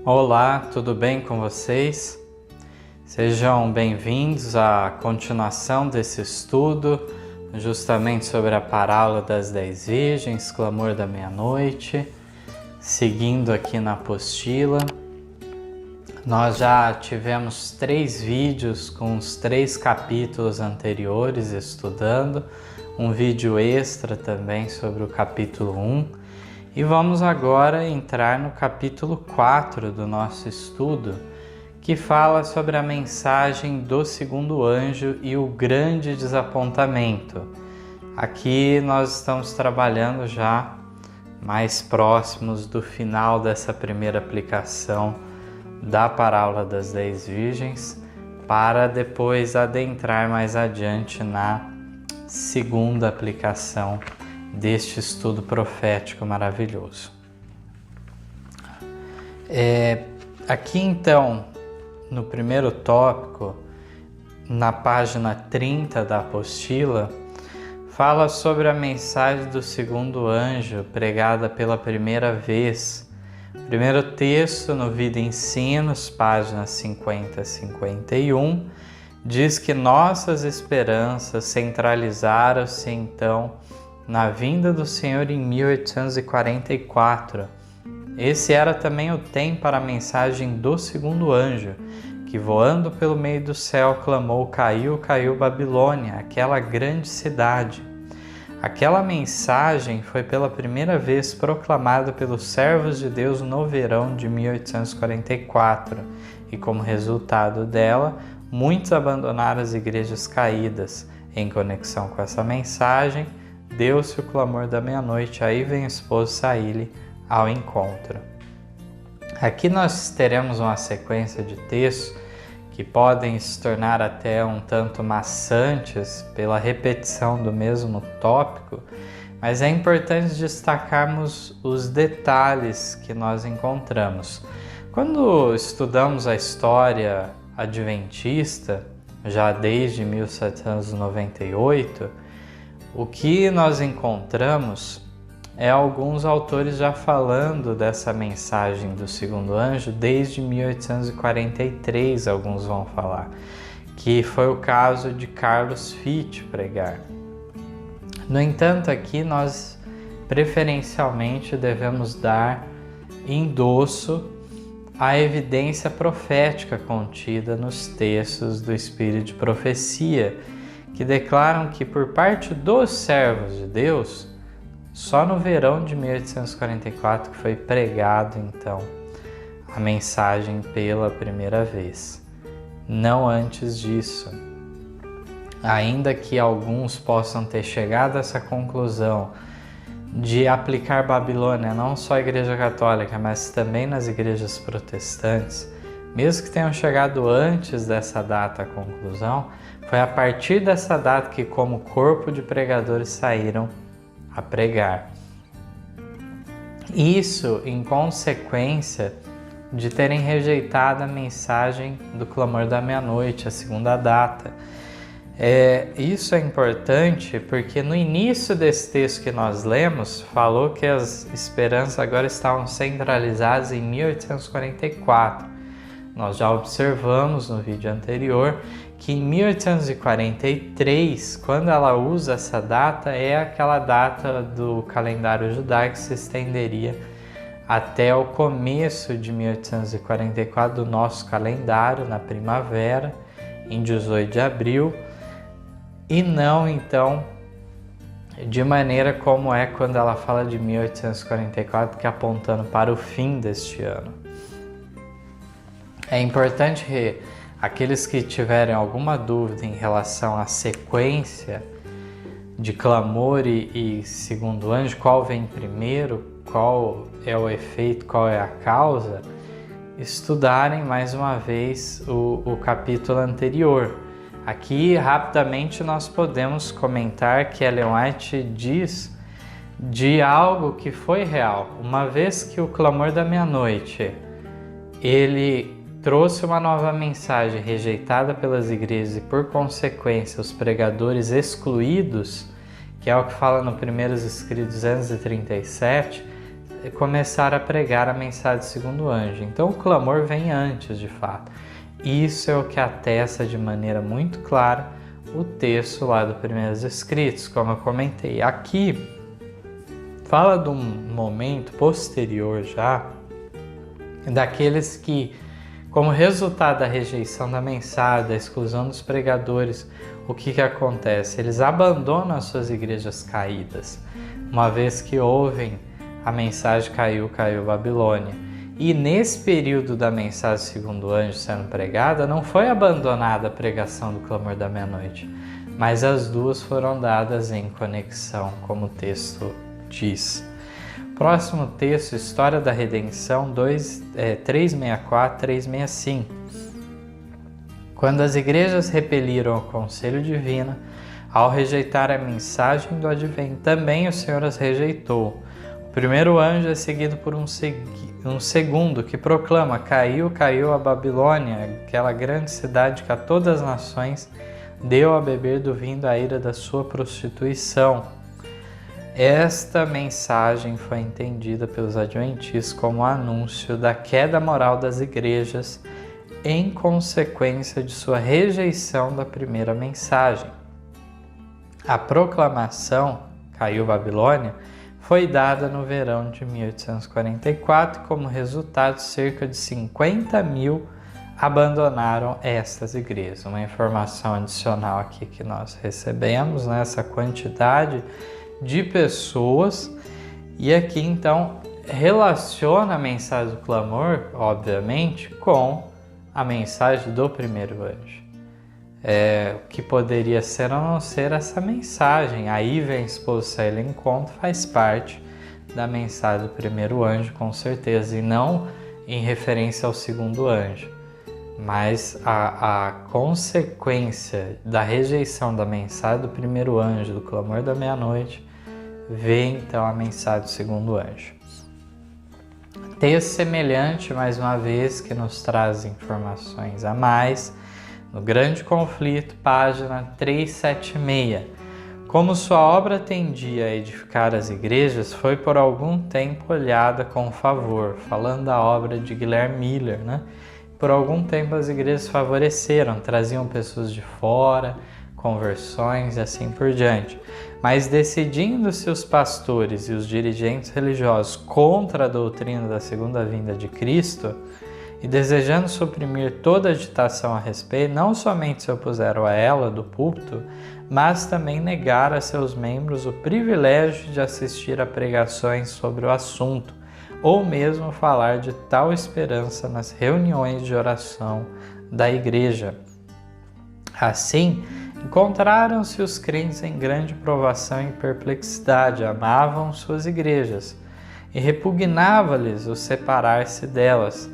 Olá, tudo bem com vocês? Sejam bem-vindos à continuação desse estudo, justamente sobre a parábola das 10 virgens, clamor da meia-noite, seguindo aqui na apostila. Nós já tivemos 3 vídeos com os 3 capítulos anteriores estudando, um vídeo extra também sobre o capítulo 1. E vamos agora entrar no capítulo 4 do nosso estudo, que fala sobre a mensagem do segundo anjo e o grande desapontamento. Aqui nós estamos trabalhando já mais próximos do final dessa primeira aplicação da parábola das 10 virgens, para depois adentrar mais adiante na segunda aplicação deste estudo profético maravilhoso. Aqui então, no primeiro tópico, na página 30 da apostila, fala sobre a mensagem do segundo anjo pregada pela primeira vez. Primeiro texto no Vida e Ensinos, páginas 50 a 51, diz que nossas esperanças centralizaram-se então na vinda do Senhor em 1844. Esse era também o tempo para a mensagem do segundo anjo, que voando pelo meio do céu clamou: caiu, caiu Babilônia, aquela grande cidade. Aquela mensagem foi pela primeira vez proclamada pelos servos de Deus no verão de 1844, e como resultado dela, muitos abandonaram as igrejas caídas. Em conexão com essa mensagem, deu-se o clamor da meia-noite, aí vem o esposo sair-lhe ao encontro. Aqui nós teremos uma sequência de textos que podem se tornar até um tanto maçantes pela repetição do mesmo tópico, mas é importante destacarmos os detalhes que nós encontramos. Quando estudamos a história adventista, já desde 1798, o que nós encontramos é alguns autores já falando dessa mensagem do segundo anjo desde 1843, alguns vão falar, que foi o caso de Carlos Fitt pregar. No entanto, aqui nós preferencialmente devemos dar endosso à evidência profética contida nos textos do Espírito de Profecia, que declaram que por parte dos servos de Deus, só no verão de 1844 que foi pregado então a mensagem pela primeira vez, não antes disso. Ainda que alguns possam ter chegado a essa conclusão de aplicar Babilônia não só à Igreja Católica, mas também nas igrejas protestantes, mesmo que tenham chegado antes dessa data à conclusão, foi a partir dessa data que, como corpo de pregadores, saíram a pregar. Isso em consequência de terem rejeitado a mensagem do clamor da meia-noite, a segunda data. Isso é importante porque no início desse texto que nós lemos, falou que as esperanças agora estavam centralizadas em 1844. Nós já observamos no vídeo anterior que em 1843, quando ela usa essa data, é aquela data do calendário judaico que se estenderia até o começo de 1844 do nosso calendário, na primavera, em 18 de abril, e não então de maneira como é quando ela fala de 1844, que é apontando para o fim deste ano. É importante que aqueles que tiverem alguma dúvida em relação à sequência de clamor e segundo anjo, qual vem primeiro, qual é o efeito, qual é a causa, estudarem mais uma vez o capítulo anterior. Aqui, rapidamente, nós podemos comentar que Ellen White diz de algo que foi real. Uma vez que o clamor da meia-noite, ele trouxe uma nova mensagem rejeitada pelas igrejas e, por consequência, os pregadores excluídos, que é o que fala no Primeiros Escritos 237, começar a pregar a mensagem do segundo anjo. Então o clamor vem antes, de fato. Isso é o que atesta de maneira muito clara o texto lá do Primeiros Escritos, como eu comentei. Aqui fala de um momento posterior já, daqueles que, como resultado da rejeição da mensagem, da exclusão dos pregadores, o que acontece? Eles abandonam as suas igrejas caídas, uma vez que ouvem a mensagem caiu Babilônia. E nesse período da mensagem segundo anjo sendo pregada, não foi abandonada a pregação do clamor da meia-noite, mas as duas foram dadas em conexão, como o texto diz. Próximo texto, História da Redenção 364, 365. Quando as igrejas repeliram o conselho divino, ao rejeitar a mensagem do advento, também o Senhor as rejeitou. O primeiro anjo é seguido por um segundo que proclama: caiu a Babilônia, aquela grande cidade que a todas as nações deu a beber do vinho da ira da sua prostituição. Esta mensagem foi entendida pelos adventistas como anúncio da queda moral das igrejas em consequência de sua rejeição da primeira mensagem. A proclamação, caiu Babilônia, foi dada no verão de 1844. Como resultado, cerca de 50 mil abandonaram estas igrejas. Uma informação adicional aqui que nós recebemos, né? Essa quantidade de pessoas. E aqui então relaciona a mensagem do clamor, obviamente, com a mensagem do primeiro anjo. O que poderia ser a não ser essa mensagem. Aí vem a esposa ele encontro, faz parte da mensagem do primeiro anjo, com certeza, e não em referência ao segundo anjo. Mas a consequência da rejeição da mensagem do primeiro anjo, do clamor da meia-noite, vem então a mensagem do segundo anjo. Texto semelhante, mais uma vez, que nos traz informações a mais, no Grande Conflito, página 376. Como sua obra tendia a edificar as igrejas, foi por algum tempo olhada com favor, falando da obra de Guilherme Miller, né? Por algum tempo as igrejas favoreceram, traziam pessoas de fora, conversões e assim por diante. Mas decidindo-se os pastores e os dirigentes religiosos contra a doutrina da segunda vinda de Cristo, e desejando suprimir toda agitação a respeito, não somente se opuseram a ela do púlpito, mas também negaram a seus membros o privilégio de assistir a pregações sobre o assunto, ou mesmo falar de tal esperança nas reuniões de oração da igreja. Assim, encontraram-se os crentes em grande provação e perplexidade, amavam suas igrejas, e repugnava-lhes o separar-se delas.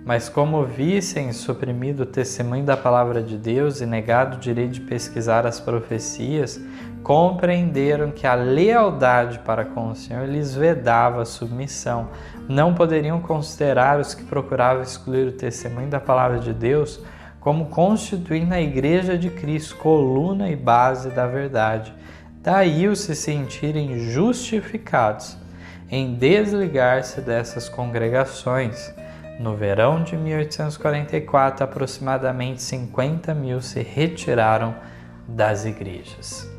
Mas como vissem suprimido o testemunho da palavra de Deus e negado o direito de pesquisar as profecias, compreenderam que a lealdade para com o Senhor lhes vedava a submissão. Não poderiam considerar os que procuravam excluir o testemunho da palavra de Deus como constituindo a Igreja de Cristo, coluna e base da verdade. Daí os se sentirem justificados em desligar-se dessas congregações. No verão de 1844, aproximadamente 50 mil se retiraram das igrejas.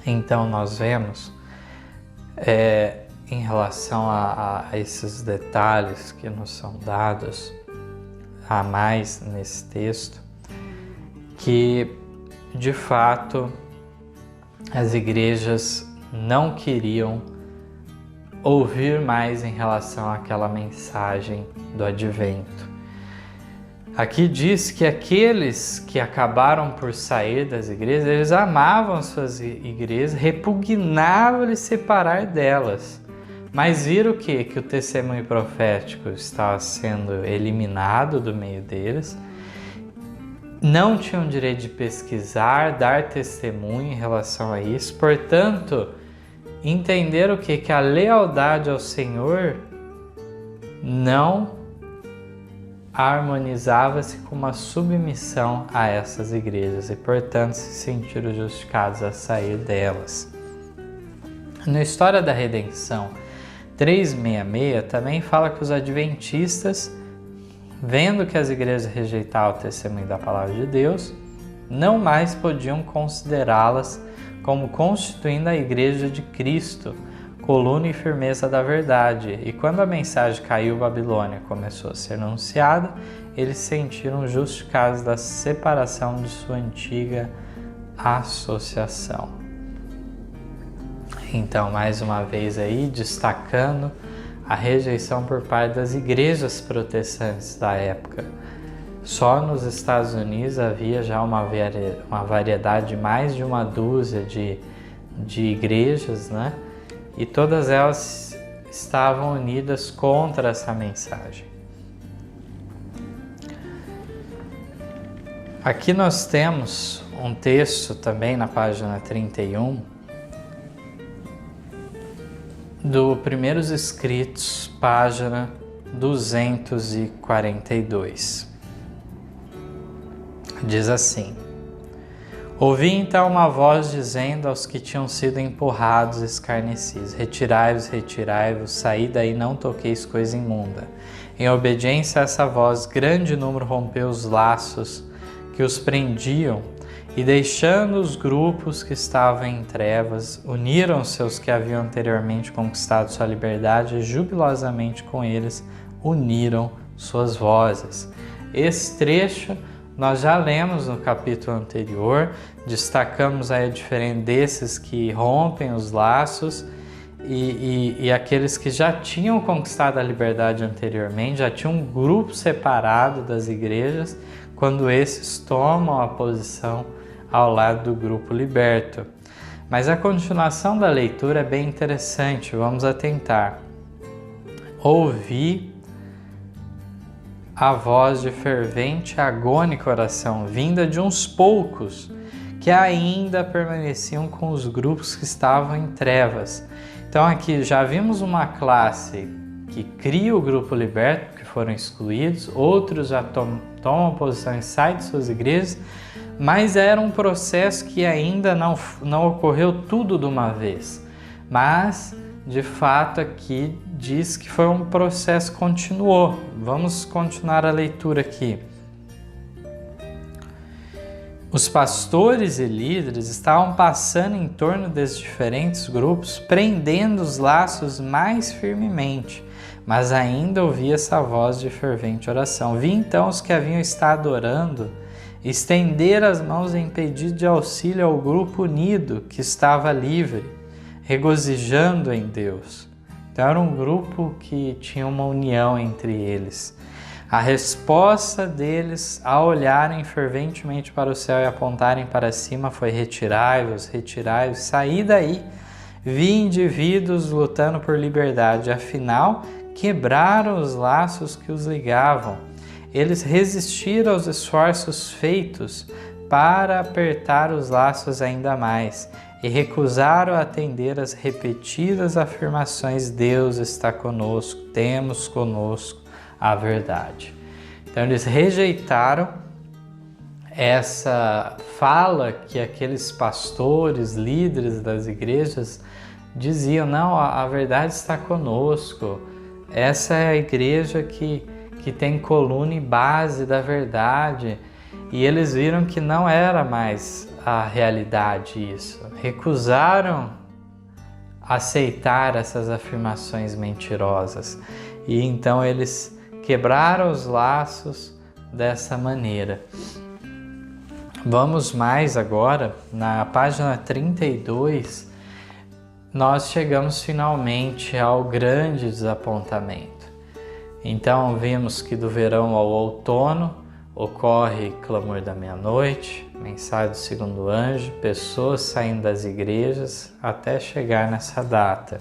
Então nós vemos, em relação a esses detalhes que nos são dados a mais nesse texto, que de fato as igrejas não queriam ouvir mais em relação àquela mensagem do advento. Aqui diz que aqueles que acabaram por sair das igrejas, eles amavam suas igrejas, repugnavam-lhes separar delas. Mas viram o quê? Que o testemunho profético estava sendo eliminado do meio deles, não tinham direito de pesquisar, dar testemunho em relação a isso, portanto, entenderam o quê? Que a lealdade ao Senhor não harmonizava-se com uma submissão a essas igrejas e, portanto, se sentiram justificados a sair delas. Na História da Redenção 366 também fala que os adventistas, vendo que as igrejas rejeitavam o testemunho da palavra de Deus, não mais podiam considerá-las como constituindo a igreja de Cristo, coluna e firmeza da verdade. E quando a mensagem caiu Babilônia começou a ser anunciada, eles se sentiram justificados da separação de sua antiga associação. Então, mais uma vez aí, destacando a rejeição por parte das igrejas protestantes da época. Só nos Estados Unidos havia já uma variedade de mais de uma dúzia de igrejas, né? E todas elas estavam unidas contra essa mensagem. Aqui nós temos um texto também na página 31 do Primeiros Escritos, página 242. Diz assim: ouvi então uma voz dizendo aos que tinham sido empurrados, escarnecidos: retirai-vos, retirai-vos, saí daí, não toqueis coisa imunda. Em obediência a essa voz, grande número rompeu os laços que os prendiam, e deixando os grupos que estavam em trevas, uniram-se aos que haviam anteriormente conquistado sua liberdade e jubilosamente com eles uniram suas vozes. Esse trecho nós já lemos no capítulo anterior, destacamos aí a diferença desses que rompem os laços e aqueles que já tinham conquistado a liberdade anteriormente, já tinham um grupo separado das igrejas, quando esses tomam a posição ao lado do grupo liberto. Mas a continuação da leitura é bem interessante, vamos atentar. Ouvi a voz de fervente e agônica oração, vinda de uns poucos que ainda permaneciam com os grupos que estavam em trevas. Então aqui já vimos uma classe que cria o grupo liberto, que foram excluídos, outros já tomam posição e saem de suas igrejas, mas era um processo que ainda não ocorreu tudo de uma vez. Mas, de fato, aqui diz que foi um processo que continuou. Vamos continuar a leitura aqui. Os pastores e líderes estavam passando em torno desses diferentes grupos, prendendo os laços mais firmemente, mas ainda ouvia essa voz de fervente oração. Vi então os que haviam estado orando estender as mãos em pedido de auxílio ao grupo unido que estava livre, regozijando em Deus. Então era um grupo que tinha uma união entre eles. A resposta deles, ao olharem ferventemente para o céu e apontarem para cima, foi: retirai-vos, retirai-vos, saí daí. Vi indivíduos lutando por liberdade, afinal, quebraram os laços que os ligavam. Eles resistiram aos esforços feitos para apertar os laços ainda mais e recusaram atender às repetidas afirmações: Deus está conosco, temos conosco a verdade. Então eles rejeitaram essa fala que aqueles pastores, líderes das igrejas diziam: não, a verdade está conosco, essa é a igreja que tem coluna e base da verdade. E eles viram que não era mais a realidade isso. Recusaram aceitar essas afirmações mentirosas. E então eles quebraram os laços dessa maneira. Vamos mais agora, na página 32, nós chegamos finalmente ao grande desapontamento. Então vimos que do verão ao outono ocorre clamor da meia-noite, mensagem do segundo anjo, pessoas saindo das igrejas até chegar nessa data.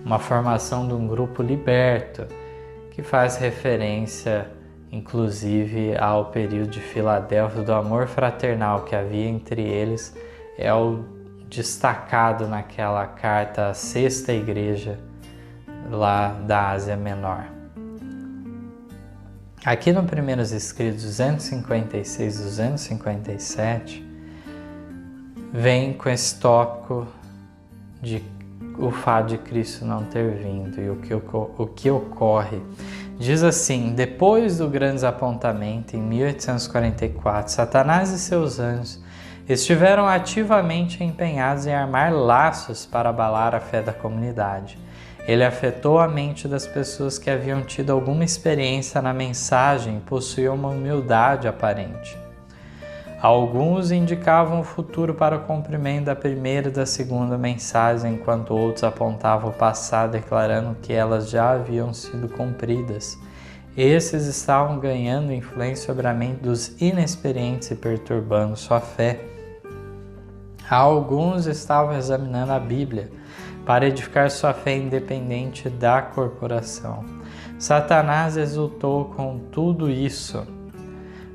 Uma formação de um grupo liberto, que faz referência inclusive ao período de Filadélfia, do amor fraternal que havia entre eles, é o destacado naquela carta à sexta igreja lá da Ásia Menor. Aqui no Primeiros Escritos 256 e 257, vem com esse tópico de o fato de Cristo não ter vindo e o que ocorre. Diz assim: depois do grande desapontamento, em 1844, Satanás e seus anjos estiveram ativamente empenhados em armar laços para abalar a fé da comunidade. Ele afetou a mente das pessoas que haviam tido alguma experiência na mensagem e possuíam uma humildade aparente. Alguns indicavam o futuro para o cumprimento da primeira e da segunda mensagem, enquanto outros apontavam o passado, declarando que elas já haviam sido cumpridas. Esses estavam ganhando influência sobre a mente dos inexperientes e perturbando sua fé. Alguns estavam examinando a Bíblia para edificar sua fé independente da corporação. Satanás exultou com tudo isso,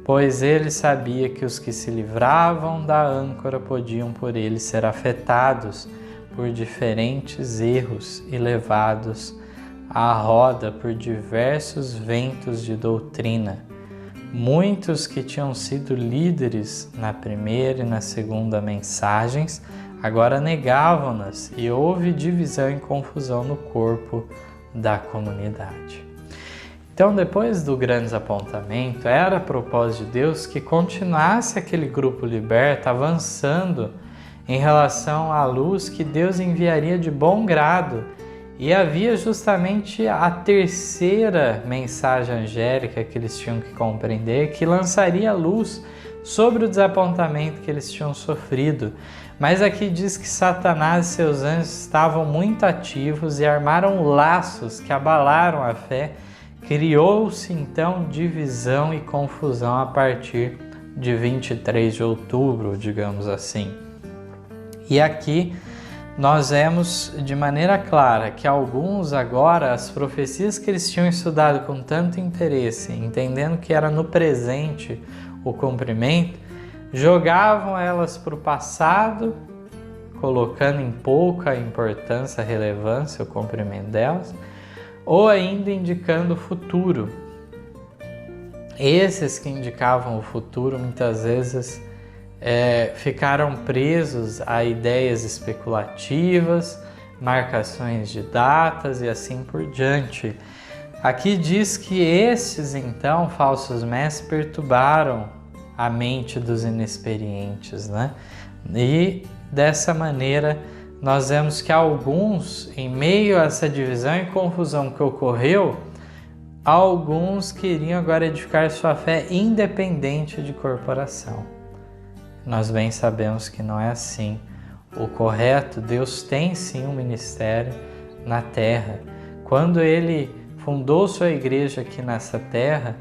pois ele sabia que os que se livravam da âncora podiam por ele ser afetados por diferentes erros e levados à roda por diversos ventos de doutrina. Muitos que tinham sido líderes na primeira e na segunda mensagens agora negavam-nas e houve divisão e confusão no corpo da comunidade. Então, depois do grande desapontamento, era propósito de Deus que continuasse aquele grupo liberto avançando em relação à luz que Deus enviaria de bom grado. E havia justamente a terceira mensagem angélica que eles tinham que compreender, que lançaria luz sobre o desapontamento que eles tinham sofrido. Mas aqui diz que Satanás e seus anjos estavam muito ativos e armaram laços que abalaram a fé. Criou-se então divisão e confusão a partir de 23 de outubro, digamos assim. E aqui nós vemos de maneira clara que alguns agora, as profecias que eles tinham estudado com tanto interesse, entendendo que era no presente o cumprimento, jogavam elas para o passado, colocando em pouca importância, relevância o cumprimento delas, ou ainda indicando o futuro. Esses que indicavam o futuro muitas vezes ficaram presos a ideias especulativas, marcações de datas e assim por diante. Aqui diz que estes, então, falsos mestres, perturbaram a mente dos inexperientes, né? E dessa maneira nós vemos que alguns, em meio a essa divisão e confusão que ocorreu, alguns queriam agora edificar sua fé independente de corporação. Nós bem sabemos que não é assim. O correto, Deus tem sim um ministério na terra. Quando Ele fundou sua igreja aqui nessa terra,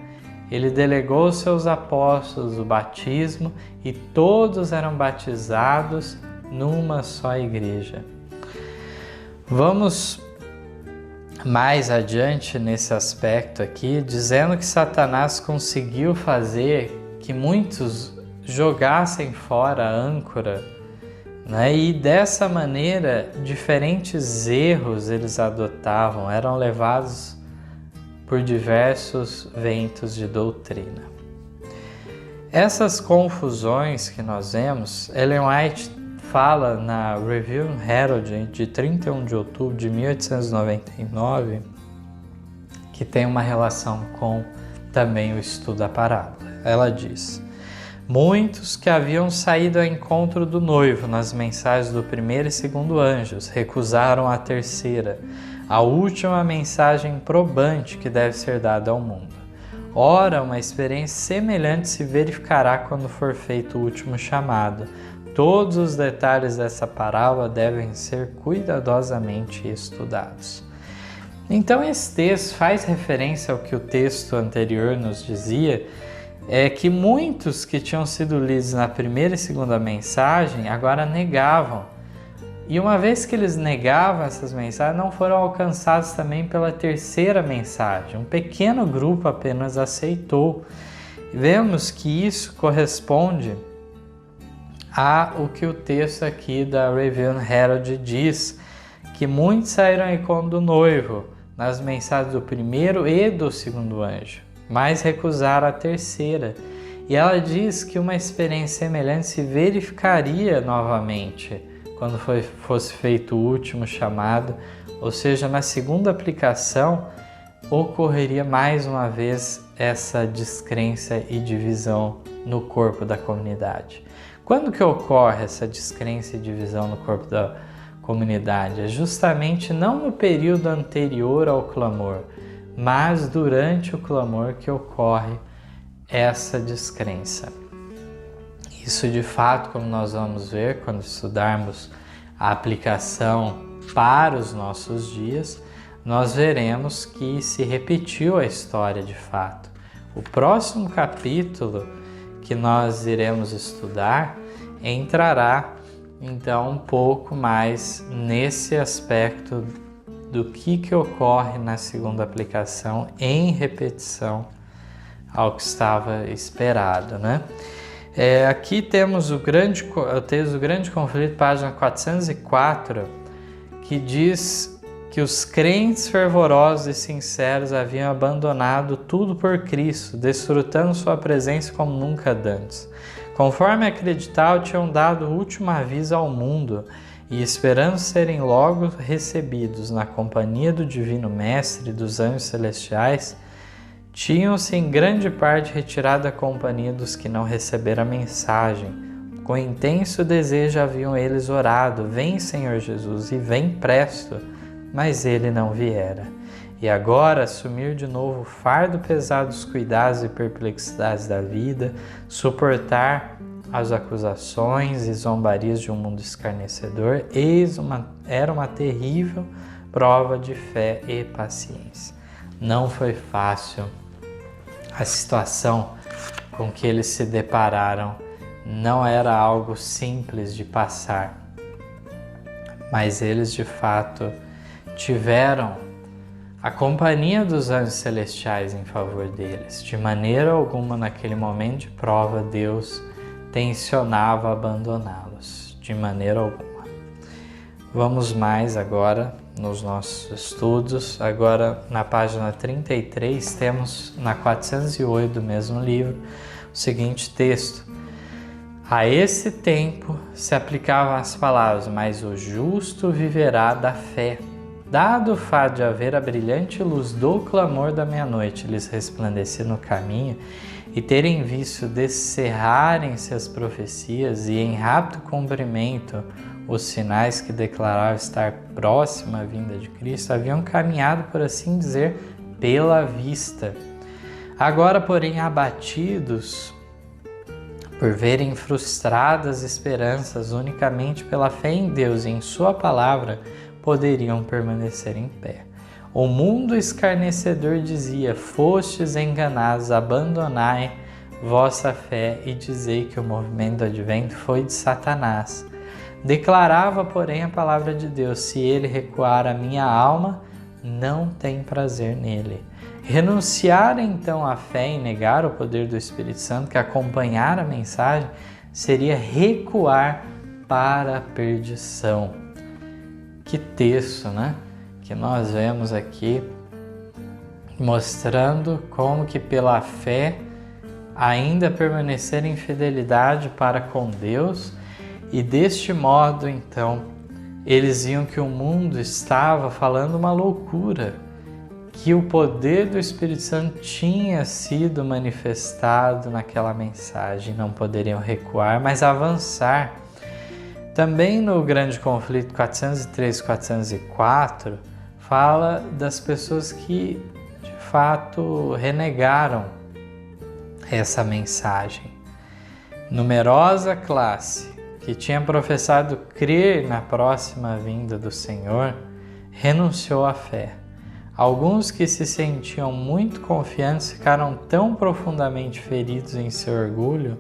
Ele delegou aos seus apóstolos o batismo e todos eram batizados numa só igreja. Vamos mais adiante nesse aspecto aqui, dizendo que Satanás conseguiu fazer que muitos jogassem fora a âncora, né? E dessa maneira diferentes erros eles adotavam, eram levados por diversos ventos de doutrina. Essas confusões que nós vemos, Ellen White fala na Review and Herald de 31 de outubro de 1899, que tem uma relação com também o estudo da parábola. Ela diz: muitos que haviam saído ao encontro do noivo nas mensagens do primeiro e segundo anjos recusaram a terceira, a última mensagem probante que deve ser dada ao mundo. Ora, uma experiência semelhante se verificará quando for feito o último chamado. Todos os detalhes dessa parábola devem ser cuidadosamente estudados. Então esse texto faz referência ao que o texto anterior nos dizia, que muitos que tinham sido lidos na primeira e segunda mensagem agora negavam. E uma vez que eles negavam essas mensagens, não foram alcançados também pela terceira mensagem. Um pequeno grupo apenas aceitou. Vemos que isso corresponde a o que o texto aqui da Review and Herald diz, que muitos saíram ao encontro do noivo nas mensagens do primeiro e do segundo anjo, mas recusaram a terceira. E ela diz que uma experiência semelhante se verificaria novamente quando fosse feito o último chamado, ou seja, na segunda aplicação, ocorreria mais uma vez essa descrença e divisão no corpo da comunidade. Quando que ocorre essa descrença e divisão no corpo da comunidade? É justamente não no período anterior ao clamor, mas durante o clamor que ocorre essa descrença. Isso de fato, como nós vamos ver quando estudarmos a aplicação para os nossos dias, nós veremos que se repetiu a história de fato. O próximo capítulo que nós iremos estudar entrará então um pouco mais nesse aspecto do que ocorre na segunda aplicação em repetição ao que estava esperado, né? Aqui temos o texto do Grande Conflito, página 404, que diz que os crentes fervorosos e sinceros haviam abandonado tudo por Cristo, desfrutando sua presença como nunca antes. Conforme acreditavam, tinham dado o último aviso ao mundo e, esperando serem logo recebidos na companhia do Divino Mestre e dos anjos celestiais, tinham-se em grande parte retirado da companhia dos que não receberam a mensagem. Com intenso desejo haviam eles orado: vem, Senhor Jesus, e vem presto. Mas ele não viera. E agora assumir de novo o fardo pesado dos cuidados e perplexidades da vida, suportar as acusações e zombarias de um mundo escarnecedor, era uma terrível prova de fé e paciência. Não foi fácil a situação com que eles se depararam, não era algo simples de passar, mas eles de fato tiveram a companhia dos anjos celestiais em favor deles. De maneira alguma, naquele momento de prova, Deus tensionava abandoná-los, de maneira alguma. Vamos mais agora nos nossos estudos. Agora, na página 33, temos na 408 do mesmo livro o seguinte texto: a esse tempo se aplicavam as palavras: mas o justo viverá da fé. Dado o fato de haver a brilhante luz do clamor da meia-noite lhes resplandecer no caminho, e terem visto descerrarem-se as profecias e em rápido cumprimento os sinais que declaravam estar próxima à vinda de Cristo, haviam caminhado, por assim dizer, pela vista. Agora, porém, abatidos por verem frustradas esperanças unicamente pela fé em Deus e em sua palavra, poderiam permanecer em pé. O mundo escarnecedor dizia: fostes enganados, abandonai vossa fé e dizei que o movimento do advento foi de Satanás. Declarava, porém, a palavra de Deus: se ele recuar, a minha alma não tem prazer nele. Renunciar então à fé e negar o poder do Espírito Santo que acompanhar a mensagem seria recuar para a perdição. Que texto, né? Que nós vemos aqui mostrando como que pela fé ainda permanecer em fidelidade para com Deus, e deste modo então eles viam que o mundo estava falando uma loucura, que o poder do Espírito Santo tinha sido manifestado naquela mensagem, não poderiam recuar, mas avançar. Também no Grande Conflito 403 e 404, fala das pessoas que, de fato, renegaram essa mensagem. Numerosa classe que tinha professado crer na próxima vinda do Senhor, renunciou à fé. Alguns que se sentiam muito confiantes ficaram tão profundamente feridos em seu orgulho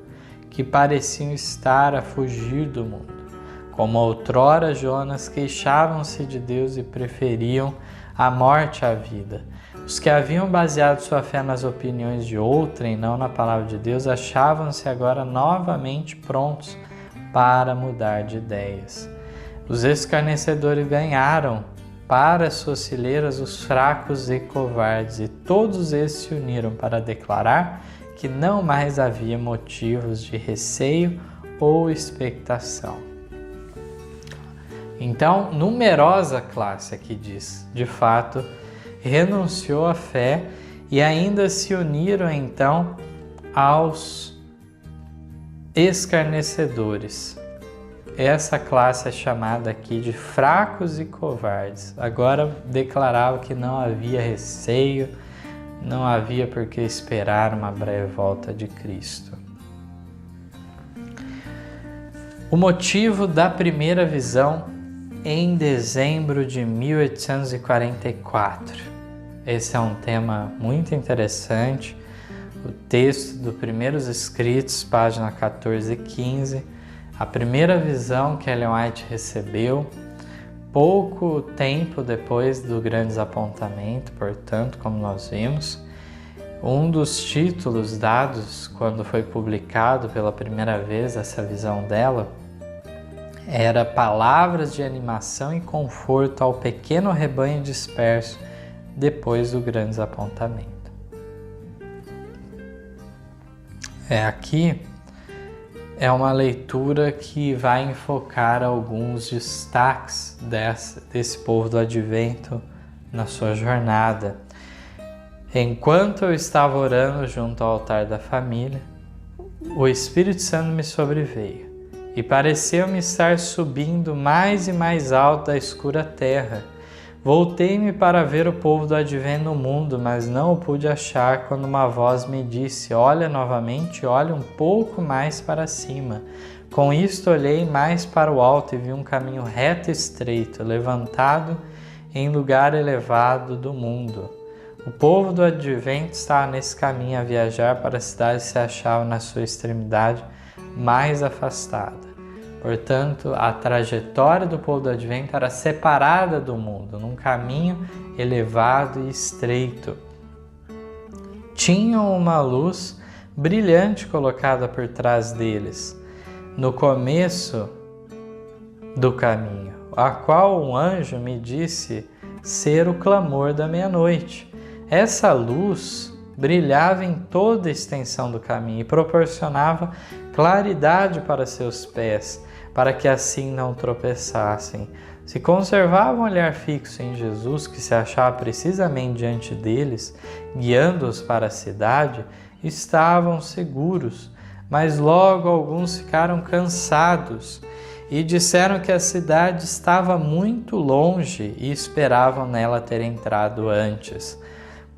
que pareciam estar a fugir do mundo. Como outrora Jonas, queixavam-se de Deus e preferiam a morte à vida. Os que haviam baseado sua fé nas opiniões de outrem, não na palavra de Deus, achavam-se agora novamente prontos para mudar de ideias. Os escarnecedores ganharam para suas fileiras os fracos e covardes, e todos eles se uniram para declarar que não mais havia motivos de receio ou expectação. Então, numerosa classe, aqui diz, de fato, renunciou à fé e ainda se uniram então aos escarnecedores. Essa classe é chamada aqui de fracos e covardes. Agora declarava que não havia receio, não havia por que esperar uma breve volta de Cristo. O motivo da primeira visão em dezembro de 1844. Esse é um tema muito interessante. O texto do Primeiros Escritos, página 14 e 15. A primeira visão que Ellen White recebeu, pouco tempo depois do grande desapontamento, portanto, como nós vimos. Um dos títulos dados quando foi publicado pela primeira vez essa visão dela era Palavras de animação e conforto ao pequeno rebanho disperso depois do grande desapontamento. Aqui é uma leitura que vai enfocar alguns destaques desse povo do Advento na sua jornada. Enquanto eu estava orando junto ao altar da família, o Espírito Santo me sobreveio e pareceu-me estar subindo mais e mais alto da escura terra. Voltei-me para ver o povo do Advento no mundo, mas não o pude achar quando uma voz me disse: olha novamente, olha um pouco mais para cima. Com isto olhei mais para o alto e vi um caminho reto e estreito, levantado em lugar elevado do mundo. O povo do Advento estava nesse caminho a viajar para a cidade que se achava na sua extremidade mais afastada. Portanto, a trajetória do povo do Advento era separada do mundo, num caminho elevado e estreito. Tinham uma luz brilhante colocada por trás deles, no começo do caminho, a qual um anjo me disse ser o clamor da meia-noite. Essa luz brilhava em toda a extensão do caminho e proporcionava claridade para seus pés, para que assim não tropeçassem. Se conservavam um olhar fixo em Jesus, que se achava precisamente diante deles, guiando-os para a cidade, estavam seguros. Mas logo alguns ficaram cansados e disseram que a cidade estava muito longe e esperavam nela ter entrado antes.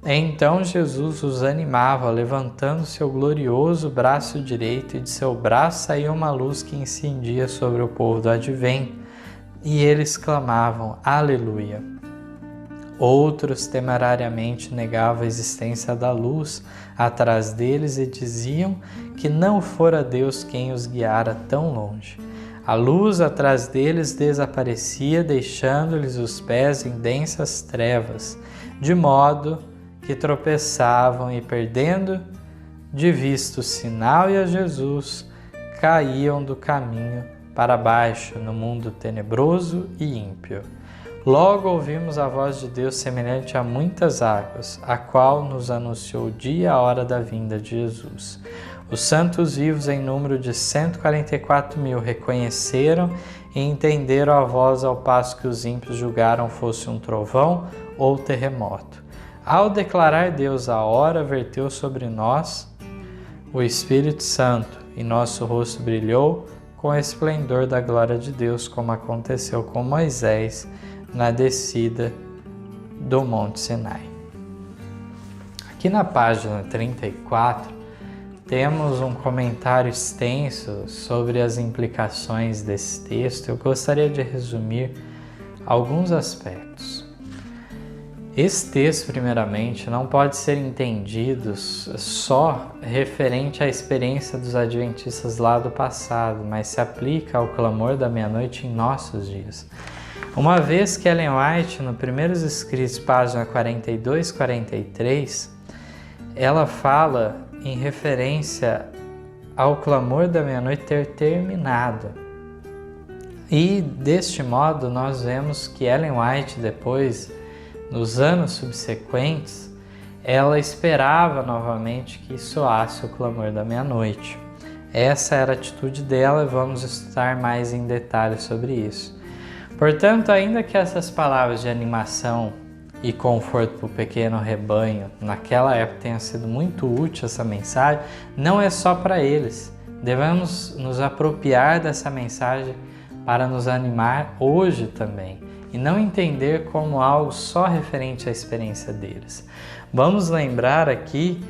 Então Jesus os animava, levantando seu glorioso braço direito, e de seu braço saía uma luz que incendia sobre o povo do Advento, e eles clamavam: Aleluia! Outros temerariamente negavam a existência da luz atrás deles e diziam que não fora Deus quem os guiara tão longe. A luz atrás deles desaparecia, deixando-lhes os pés em densas trevas, de modo que tropeçavam e, perdendo de vista o sinal e a Jesus, caíam do caminho para baixo no mundo tenebroso e ímpio. Logo ouvimos a voz de Deus semelhante a muitas águas, a qual nos anunciou o dia e a hora da vinda de Jesus. Os santos vivos, em número de 144.000, reconheceram e entenderam a voz, ao passo que os ímpios julgaram fosse um trovão ou terremoto. Ao declarar Deus a hora, verteu sobre nós o Espírito Santo, e nosso rosto brilhou com o esplendor da glória de Deus, como aconteceu com Moisés na descida do Monte Sinai. Aqui na página 34, temos um comentário extenso sobre as implicações desse texto. Eu gostaria de resumir alguns aspectos. Esse texto, primeiramente, não pode ser entendido só referente à experiência dos adventistas lá do passado, mas se aplica ao clamor da meia-noite em nossos dias. Uma vez que Ellen White, no Primeiros Escritos, página 42 e 43, ela fala em referência ao clamor da meia-noite ter terminado. E, deste modo, nós vemos que Ellen White, depois, nos anos subsequentes, ela esperava novamente que soasse o clamor da meia-noite. Essa era a atitude dela e vamos estudar mais em detalhes sobre isso. Portanto, ainda que essas palavras de animação e conforto para o pequeno rebanho naquela época tenha sido muito útil essa mensagem, não é só para eles. Devemos nos apropriar dessa mensagem para nos animar hoje também e não entender como algo só referente à experiência deles. Vamos lembrar aqui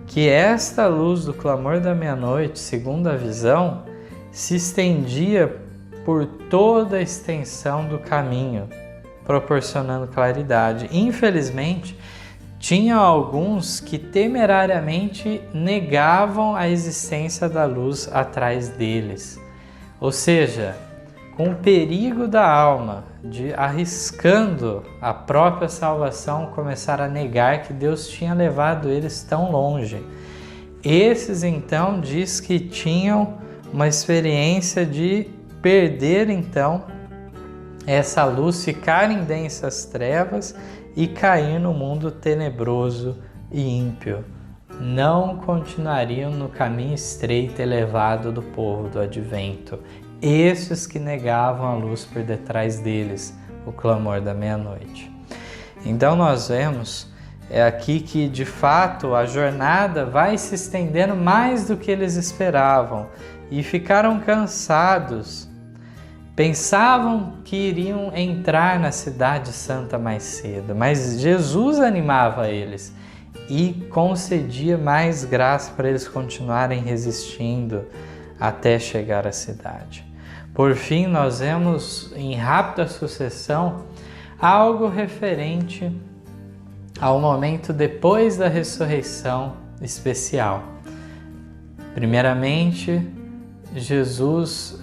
que esta luz do clamor da meia-noite, segundo a visão, se estendia por toda a extensão do caminho, proporcionando claridade. Infelizmente, tinha alguns que temerariamente negavam a existência da luz atrás deles. Ou seja, com o perigo da alma, de arriscando a própria salvação, começar a negar que Deus tinha levado eles tão longe. Esses então diz que tinham uma experiência de perder então essa luz, ficar em densas trevas e cair no mundo tenebroso e ímpio. Não continuariam no caminho estreito e elevado do povo do advento. Esses que negavam a luz por detrás deles, o clamor da meia-noite. Então nós vemos aqui que de fato a jornada vai se estendendo mais do que eles esperavam e ficaram cansados. Pensavam que iriam entrar na cidade santa mais cedo, mas Jesus animava eles e concedia mais graça para eles continuarem resistindo até chegar à cidade. Por fim, nós vemos em rápida sucessão algo referente ao momento depois da ressurreição especial. Primeiramente, Jesus,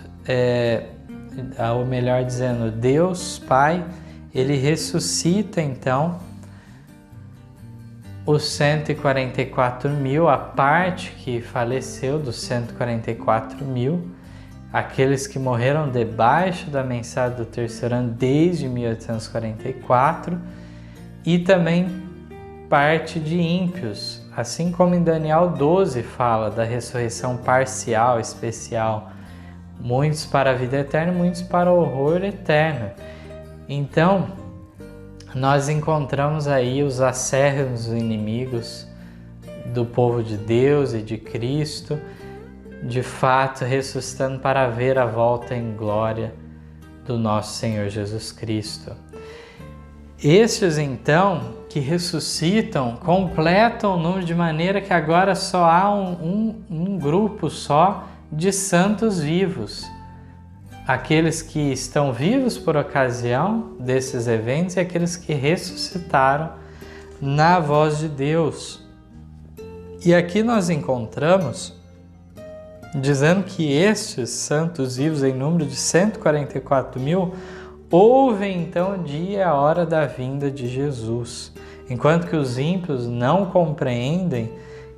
ou melhor dizendo, Deus Pai, ele ressuscita então os 144 mil, a parte que faleceu dos 144 mil, aqueles que morreram debaixo da mensagem do terceiro ano desde 1844, e também parte de ímpios, assim como em Daniel 12 fala da ressurreição parcial, especial, muitos para a vida eterna, muitos para o horror eterno. Então, nós encontramos aí os acérrimos inimigos do povo de Deus e de Cristo, de fato ressuscitando para ver a volta em glória do nosso Senhor Jesus Cristo. Estes então que ressuscitam completam o número de maneira que agora só há um grupo só de santos vivos. Aqueles que estão vivos por ocasião desses eventos e aqueles que ressuscitaram na voz de Deus. E aqui nós encontramos dizendo que estes santos vivos, em número de 144 mil, ouvem então o dia e a hora da vinda de Jesus, enquanto que os ímpios não compreendem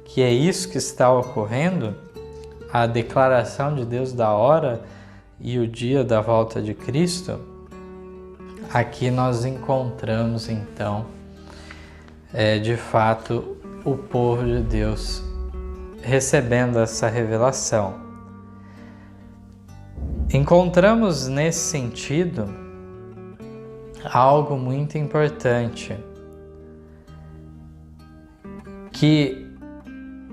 que é isso que está ocorrendo, a declaração de Deus da hora e o dia da volta de Cristo. Aqui nós encontramos então, de fato, o povo de Deus recebendo essa revelação. Encontramos nesse sentido algo muito importante, que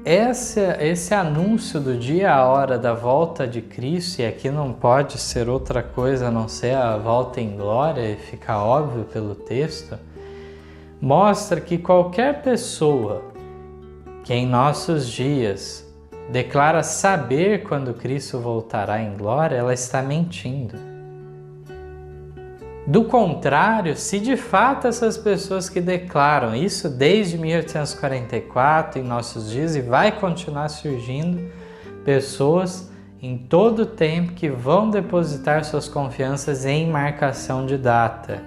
esse anúncio do dia e a hora da volta de Cristo, e aqui não pode ser outra coisa a não ser a volta em glória, e fica óbvio pelo texto, mostra que qualquer pessoa que em nossos dias declara saber quando Cristo voltará em glória, ela está mentindo. Do contrário, se de fato essas pessoas que declaram isso desde 1844 em nossos dias, e vai continuar surgindo pessoas em todo o tempo que vão depositar suas confianças em marcação de data.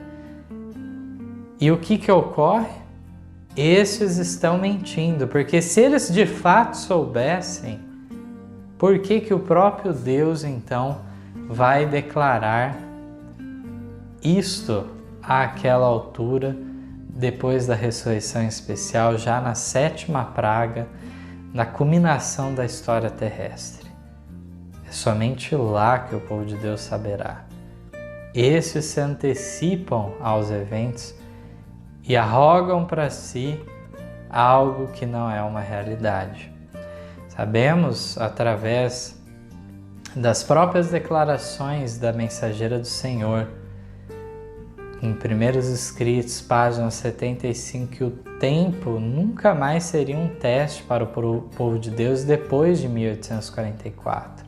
E o que ocorre? Estes estão mentindo, porque se eles de fato soubessem, por que o próprio Deus então vai declarar isto àquela altura, depois da ressurreição especial, já na 7ª praga, na culminação da história terrestre? É somente lá que o povo de Deus saberá. Estes se antecipam aos eventos e arrogam para si algo que não é uma realidade. Sabemos, através das próprias declarações da mensageira do Senhor, em Primeiros Escritos, página 75, que o tempo nunca mais seria um teste para o povo de Deus depois de 1844.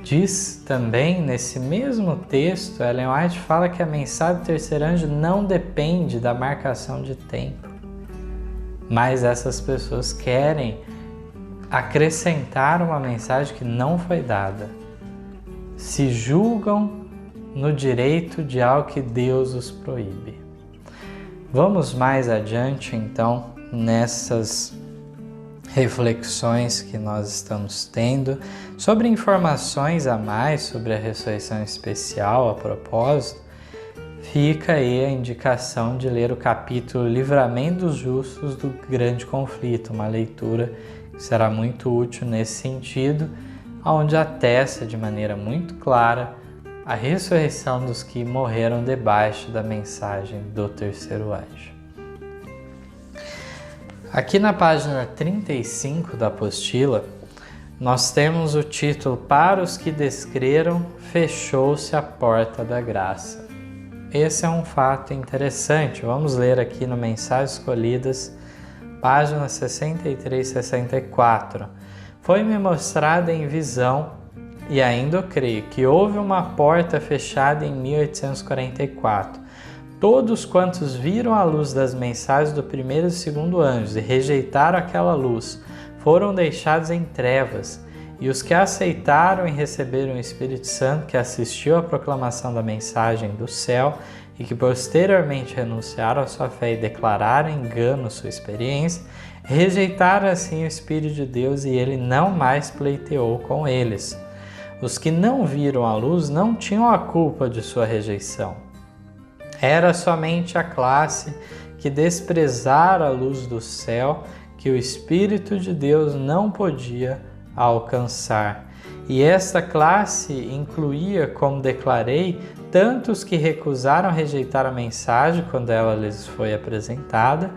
Diz também, nesse mesmo texto, Ellen White fala que a mensagem do terceiro anjo não depende da marcação de tempo, mas essas pessoas querem acrescentar uma mensagem que não foi dada. Se julgam no direito de algo que Deus os proíbe. Vamos mais adiante, então, nessas reflexões que nós estamos tendo sobre informações a mais sobre a ressurreição especial. A propósito, fica aí a indicação de ler o capítulo Livramento dos Justos do Grande Conflito, uma leitura que será muito útil nesse sentido, onde atesta de maneira muito clara a ressurreição dos que morreram debaixo da mensagem do terceiro anjo. Aqui na página 35 da apostila, nós temos o título Para os que descreram, fechou-se a porta da graça. Esse é um fato interessante. Vamos ler aqui no Mensagens Escolhidas, páginas 63 e 64. Foi-me mostrada em visão, e ainda eu creio, que houve uma porta fechada em 1844. Todos quantos viram a luz das mensagens do primeiro e segundo anjos e rejeitaram aquela luz, foram deixados em trevas, e os que aceitaram e receberam o Espírito Santo, que assistiu à proclamação da mensagem do céu e que posteriormente renunciaram à sua fé e declararam engano sua experiência, rejeitaram assim o Espírito de Deus e ele não mais pleiteou com eles. Os que não viram a luz não tinham a culpa de sua rejeição. Era somente a classe que desprezara a luz do céu que o Espírito de Deus não podia alcançar. E esta classe incluía, como declarei, tanto os que recusaram rejeitar a mensagem quando ela lhes foi apresentada,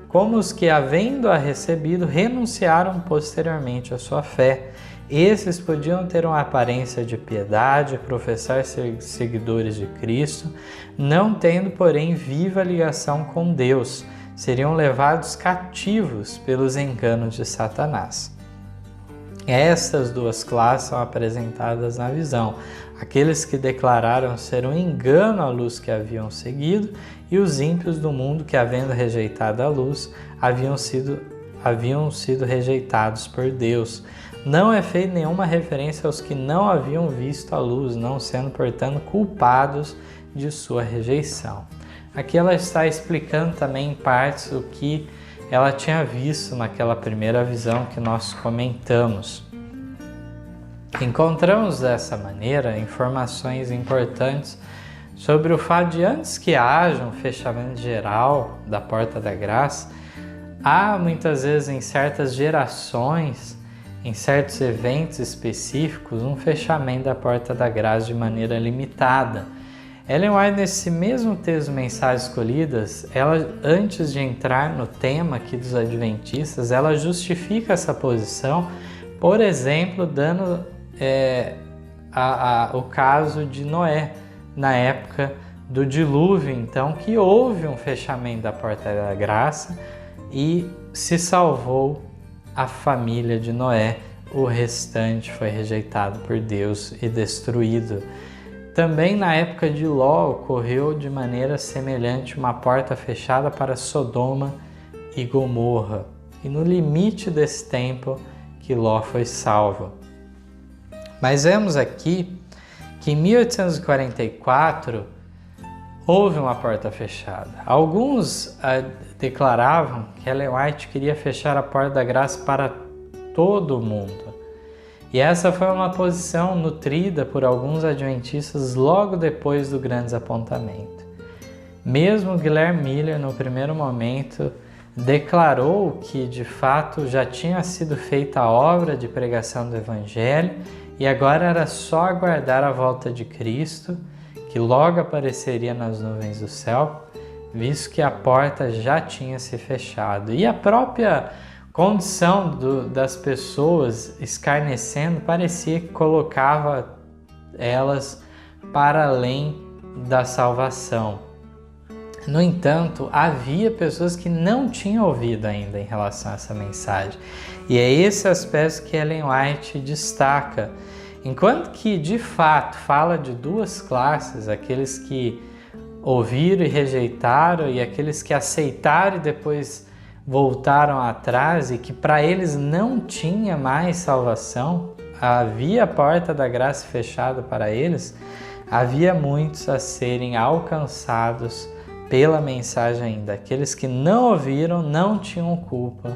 como os que, havendo-a recebido, renunciaram posteriormente à sua fé. Esses podiam ter uma aparência de piedade, professar ser seguidores de Cristo, não tendo, porém, viva ligação com Deus. Seriam levados cativos pelos enganos de Satanás. Essas duas classes são apresentadas na visão. Aqueles que declararam ser um engano a luz que haviam seguido e os ímpios do mundo que, havendo rejeitado a luz, haviam sido rejeitados por Deus. Não é feita nenhuma referência aos que não haviam visto a luz, não sendo, portanto, culpados de sua rejeição. Aqui ela está explicando também em partes o que ela tinha visto naquela primeira visão que nós comentamos. Encontramos dessa maneira informações importantes sobre o fato de, antes que haja um fechamento geral da porta da graça, há muitas vezes em certas gerações, em certos eventos específicos, um fechamento da porta da graça de maneira limitada. Ellen White, nesse mesmo texto Mensagens Escolhidas, ela, antes de entrar no tema aqui dos adventistas, ela justifica essa posição, por exemplo, dando o caso de Noé, na época do dilúvio, então, que houve um fechamento da porta da graça e se salvou a família de Noé. O restante foi rejeitado por Deus e destruído. Também na época de Ló ocorreu de maneira semelhante uma porta fechada para Sodoma e Gomorra. E no limite desse tempo que Ló foi salvo. Mas vemos aqui que em 1844 houve uma porta fechada. Alguns declaravam que Ellen White queria fechar a porta da graça para todo mundo. E essa foi uma posição nutrida por alguns adventistas logo depois do grande desapontamento. Mesmo Guilherme Miller, no primeiro momento, declarou que de fato já tinha sido feita a obra de pregação do Evangelho e agora era só aguardar a volta de Cristo, que logo apareceria nas nuvens do céu, visto que a porta já tinha se fechado. E a própria condição das pessoas escarnecendo parecia que colocava elas para além da salvação. No entanto, havia pessoas que não tinham ouvido ainda em relação a essa mensagem. E é esse aspecto que Ellen White destaca. Enquanto que, de fato, fala de duas classes, aqueles que ouviram e rejeitaram e aqueles que aceitaram e depois voltaram atrás e que para eles não tinha mais salvação, havia a porta da graça fechada para eles, havia muitos a serem alcançados pela mensagem ainda. Aqueles que não ouviram não tinham culpa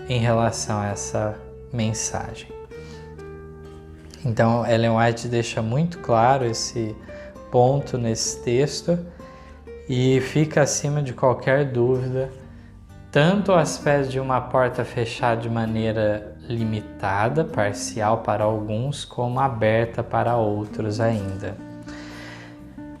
em relação a essa mensagem. Então, Ellen White deixa muito claro esse ponto nesse texto e fica acima de qualquer dúvida tanto o aspecto de uma porta fechada de maneira limitada, parcial para alguns, como aberta para outros ainda.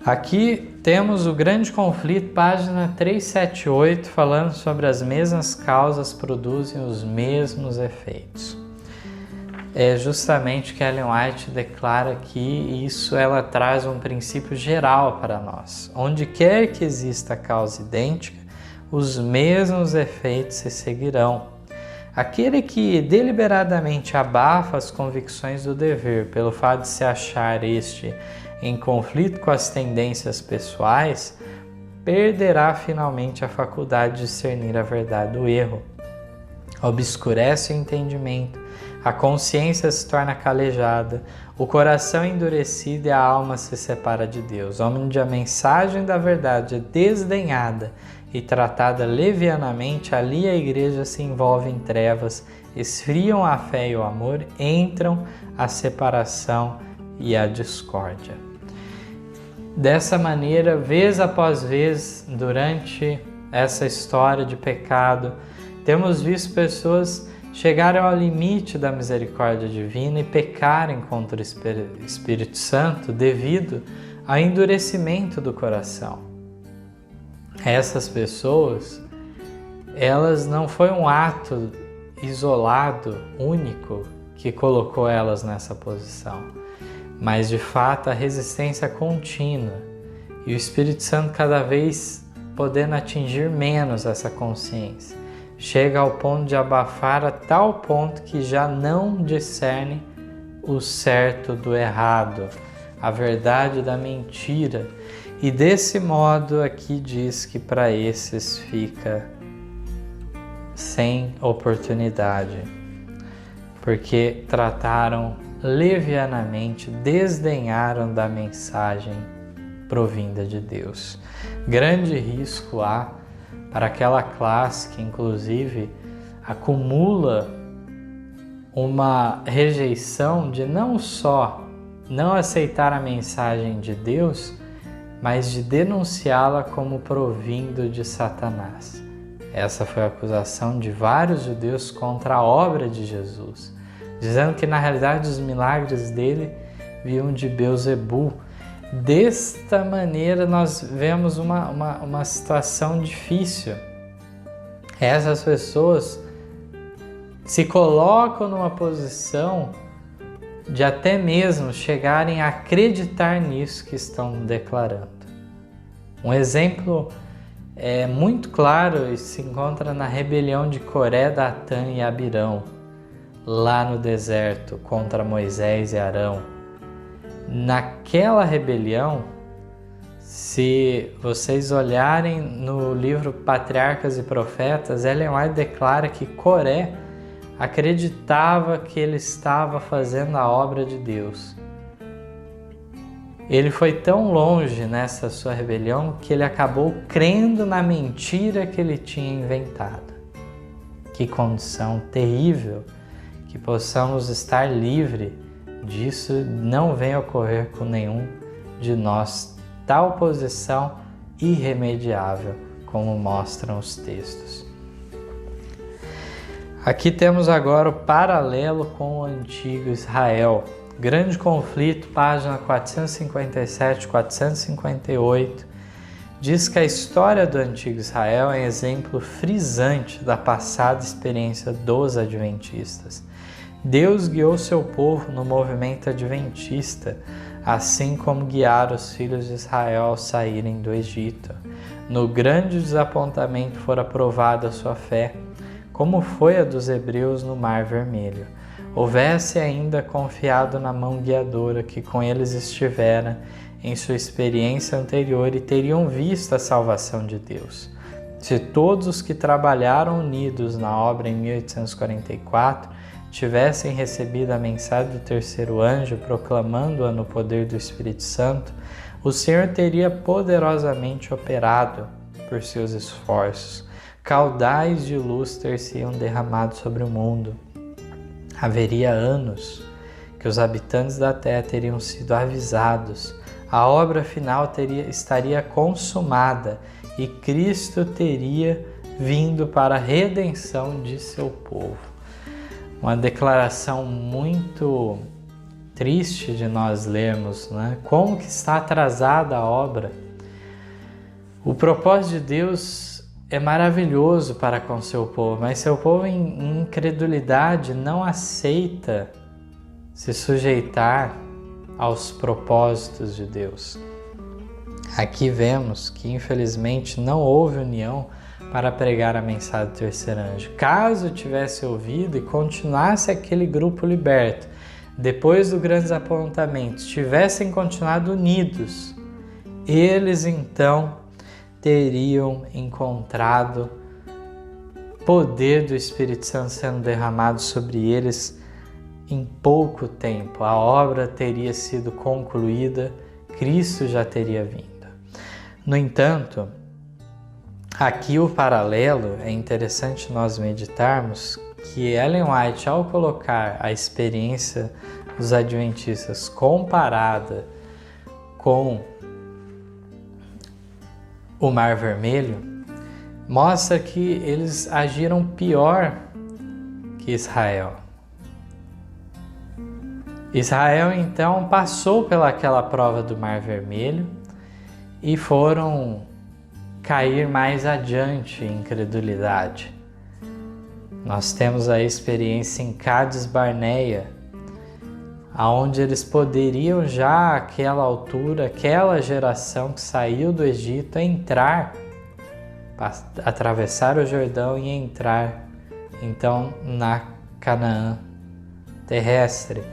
Aqui temos o grande conflito, página 378, falando sobre as mesmas causas produzem os mesmos efeitos. É justamente que Ellen White declara que isso ela traz um princípio geral para nós. Onde quer que exista causa idêntica, os mesmos efeitos se seguirão. Aquele que deliberadamente abafa as convicções do dever pelo fato de se achar este em conflito com as tendências pessoais, perderá finalmente a faculdade de discernir a verdade do erro. Obscurece o entendimento, a consciência se torna calejada, o coração endurecido e a alma se separa de Deus. Onde a mensagem da verdade é desdenhada e tratada levianamente, ali a igreja se envolve em trevas, esfriam a fé e o amor, entram a separação e a discórdia. Dessa maneira, vez após vez, durante essa história de pecado, temos visto pessoas chegarem ao limite da misericórdia divina e pecarem contra o Espírito Santo devido ao endurecimento do coração. Essas pessoas, elas não foi um ato isolado, único, que colocou elas nessa posição, mas de fato a resistência contínua e o Espírito Santo cada vez podendo atingir menos essa consciência, chega ao ponto de abafar a tal ponto que já não discerne o certo do errado, a verdade da mentira. E desse modo aqui diz que para esses fica sem oportunidade, porque trataram levianamente, desdenharam da mensagem provinda de Deus. Grande risco há para aquela classe que inclusive acumula uma rejeição de não só não aceitar a mensagem de Deus, mas de denunciá-la como provindo de Satanás. Essa foi a acusação de vários judeus contra a obra de Jesus, dizendo que na realidade os milagres dele vinham de Beelzebu. Desta maneira nós vemos uma situação difícil. Essas pessoas se colocam numa posição de até mesmo chegarem a acreditar nisso que estão declarando. Um exemplo muito claro se encontra na rebelião de Coré, Datã e Abirão, lá no deserto contra Moisés e Arão. Naquela rebelião, se vocês olharem no livro Patriarcas e Profetas, Ellen White declara que Coré acreditava que ele estava fazendo a obra de Deus. Ele foi tão longe nessa sua rebelião que ele acabou crendo na mentira que ele tinha inventado. Que condição terrível, que possamos estar livres disso, não venha ocorrer com nenhum de nós tal posição irremediável como mostram os textos. Aqui temos agora o paralelo com o antigo Israel. Grande Conflito, página 457, 458, diz que a história do antigo Israel é um exemplo frisante da passada experiência dos adventistas. Deus guiou seu povo no movimento adventista, assim como guiaram os filhos de Israel ao saírem do Egito. No grande desapontamento fora provada a sua fé, como foi a dos hebreus no Mar Vermelho. Houvesse ainda confiado na mão guiadora que com eles estivera em sua experiência anterior e teriam visto a salvação de Deus. Se todos os que trabalharam unidos na obra em 1844 tivessem recebido a mensagem do terceiro anjo proclamando-a no poder do Espírito Santo, o Senhor teria poderosamente operado por seus esforços. Caudais de luz ter-se-iam derramado sobre o mundo. Haveria anos que os habitantes da terra teriam sido avisados. A obra final estaria consumada e Cristo teria vindo para a redenção de seu povo. Uma declaração muito triste de nós lermos, né? Como que está atrasada a obra. O propósito de Deus é maravilhoso para com seu povo, mas seu povo em incredulidade não aceita se sujeitar aos propósitos de Deus. Aqui vemos que infelizmente não houve união para pregar a mensagem do terceiro anjo. Caso tivesse ouvido e continuasse aquele grupo liberto, depois do grande desapontamento, tivessem continuado unidos, eles então teriam encontrado poder do Espírito Santo sendo derramado sobre eles em pouco tempo. A obra teria sido concluída, Cristo já teria vindo. No entanto, aqui o paralelo é interessante nós meditarmos que Ellen White, ao colocar a experiência dos adventistas comparada com o Mar Vermelho, mostra que eles agiram pior que Israel. Israel então passou pelaquela prova do Mar Vermelho e foram cair mais adiante em incredulidade. Nós temos a experiência em Cádiz Barneia, aonde eles poderiam já àquela altura, aquela geração que saiu do Egito, entrar, atravessar o Jordão e entrar então na Canaã terrestre.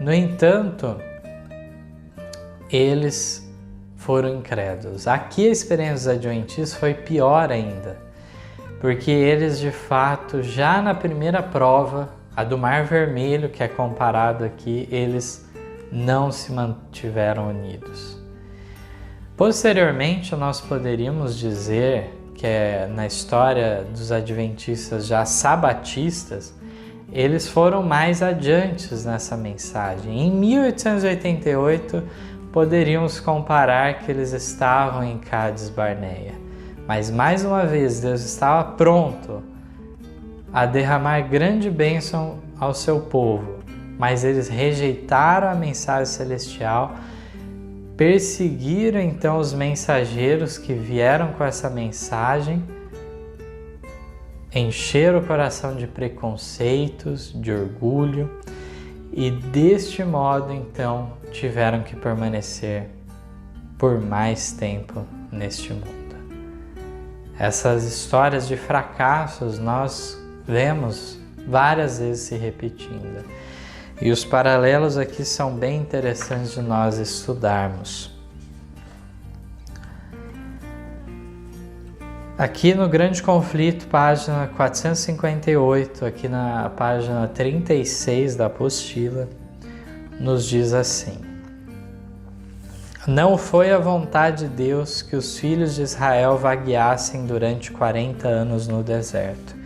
No entanto, eles foram incrédulos. Aqui a experiência dos adventistas foi pior ainda, porque eles de fato já na primeira prova, a do Mar Vermelho, que é comparado aqui, eles não se mantiveram unidos. Posteriormente, nós poderíamos dizer que na história dos adventistas já sabatistas, eles foram mais adiantes nessa mensagem. Em 1888, poderíamos comparar que eles estavam em Cádiz Barneia. Mas mais uma vez, Deus estava pronto a derramar grande bênção ao seu povo, mas eles rejeitaram a mensagem celestial, perseguiram então os mensageiros que vieram com essa mensagem, encheram o coração de preconceitos, de orgulho, e deste modo então tiveram que permanecer por mais tempo neste mundo. Essas histórias de fracassos nós vemos várias vezes se repetindo. E os paralelos aqui são bem interessantes de nós estudarmos. Aqui no Grande Conflito, página 458, aqui na página 36 da apostila, nos diz assim: Não foi a vontade de Deus que os filhos de Israel vagueassem durante 40 anos no deserto.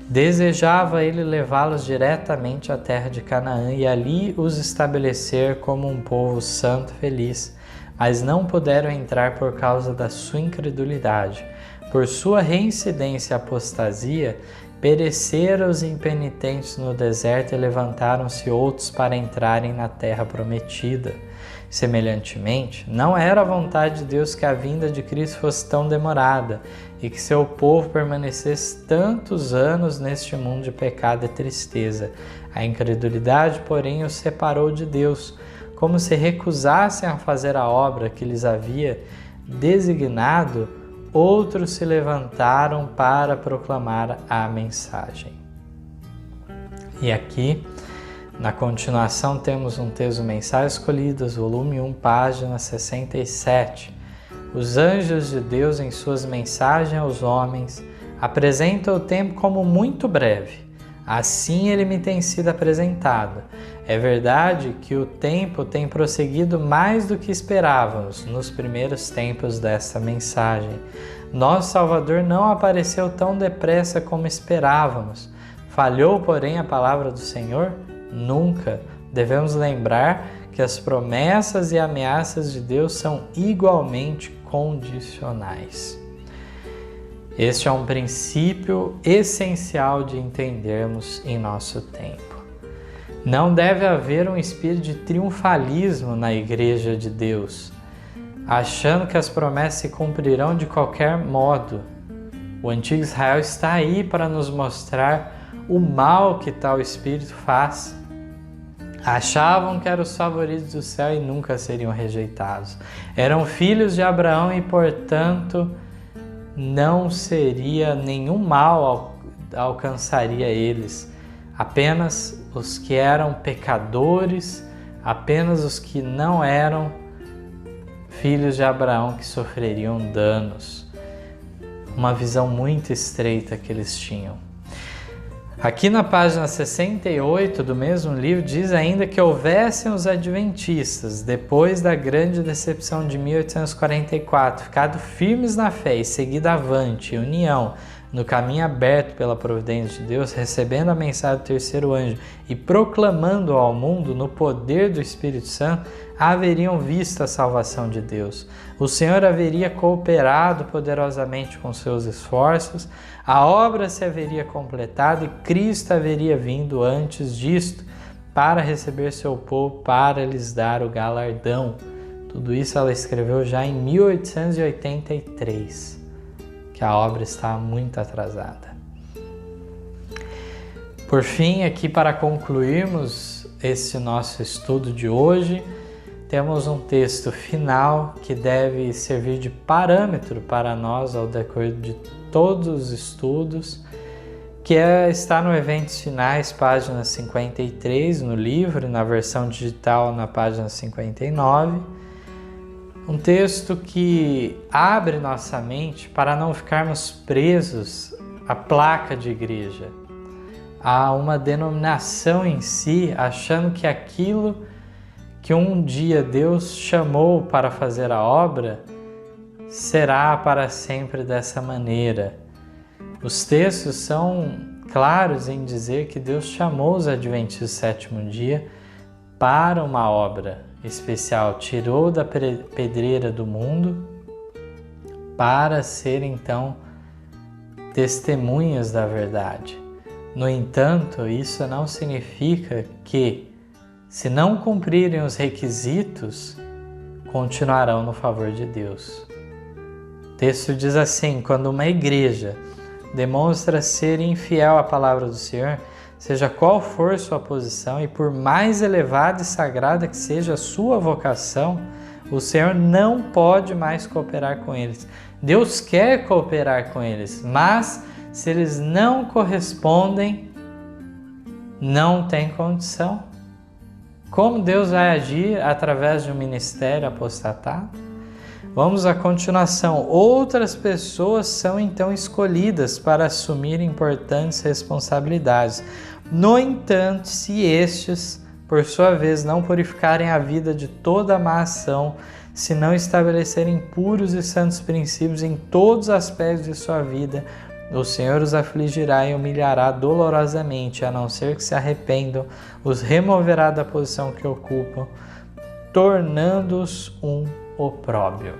Desejava ele levá-los diretamente à terra de Canaã e ali os estabelecer como um povo santo e feliz, mas não puderam entrar por causa da sua incredulidade. Por sua reincidência e apostasia, Pereceram os impenitentes no deserto e levantaram-se outros para entrarem na terra prometida. Semelhantemente, não era a vontade de Deus que a vinda de Cristo fosse tão demorada e que seu povo permanecesse tantos anos neste mundo de pecado e tristeza. A incredulidade, porém, os separou de Deus, como se recusassem a fazer a obra que lhes havia designado. Outros se levantaram para proclamar a mensagem. E aqui, na continuação, temos um texto Mensagens Escolhidas, volume 1, página 67. Os anjos de Deus, em suas mensagens aos homens, apresentam o tempo como muito breve. Assim ele me tem sido apresentado. É verdade que o tempo tem prosseguido mais do que esperávamos nos primeiros tempos desta mensagem. Nosso Salvador não apareceu tão depressa como esperávamos. Falhou, porém, a palavra do Senhor? Nunca. Devemos lembrar que as promessas e ameaças de Deus são igualmente condicionais. Este é um princípio essencial de entendermos em nosso tempo. Não deve haver um espírito de triunfalismo na Igreja de Deus, achando que as promessas se cumprirão de qualquer modo. O antigo Israel está aí para nos mostrar o mal que tal espírito faz. Achavam que eram os favoritos do céu e nunca seriam rejeitados. Eram filhos de Abraão e, portanto, não seria nenhum mal alcançaria eles. Apenas os que eram pecadores, apenas os que não eram filhos de Abraão que sofreriam danos. Uma visão muito estreita que eles tinham. Aqui na página 68 do mesmo livro diz ainda que houvessem os adventistas, depois da grande decepção de 1844, ficado firmes na fé e seguido avante, em união, no caminho aberto pela providência de Deus, recebendo a mensagem do terceiro anjo e proclamando ao mundo no poder do Espírito Santo, haveriam visto a salvação de Deus. O Senhor haveria cooperado poderosamente com seus esforços, a obra se haveria completado e Cristo haveria vindo antes disto para receber seu povo, para lhes dar o galardão. Tudo isso ela escreveu já em 1883, que a obra está muito atrasada. Por fim, aqui para concluirmos esse nosso estudo de hoje, temos um texto final que deve servir de parâmetro para nós ao decorrer de todos os estudos, que está no Eventos Finais, página 53 no livro, na versão digital na página 59. Um texto que abre nossa mente para não ficarmos presos à placa de igreja, a uma denominação em si, achando que aquilo que um dia Deus chamou para fazer a obra será para sempre dessa maneira. Os textos são claros em dizer que Deus chamou os adventistas do sétimo dia para uma obra especial, tirou da pedreira do mundo para ser então testemunhas da verdade. No entanto, isso não significa que, se não cumprirem os requisitos, continuarão no favor de Deus. O texto diz assim: quando uma igreja demonstra ser infiel à palavra do Senhor, seja qual for sua posição e por mais elevada e sagrada que seja a sua vocação, o Senhor não pode mais cooperar com eles. Deus quer cooperar com eles, mas se eles não correspondem, não tem condição. Como Deus vai agir através de um ministério apostatado? Vamos à continuação. Outras pessoas são então escolhidas para assumir importantes responsabilidades. No entanto, se estes, por sua vez, não purificarem a vida de toda a má ação, se não estabelecerem puros e santos princípios em todos os aspectos de sua vida, o Senhor os afligirá e humilhará dolorosamente, a não ser que se arrependam, os removerá da posição que ocupam, tornando-os um opróbrio.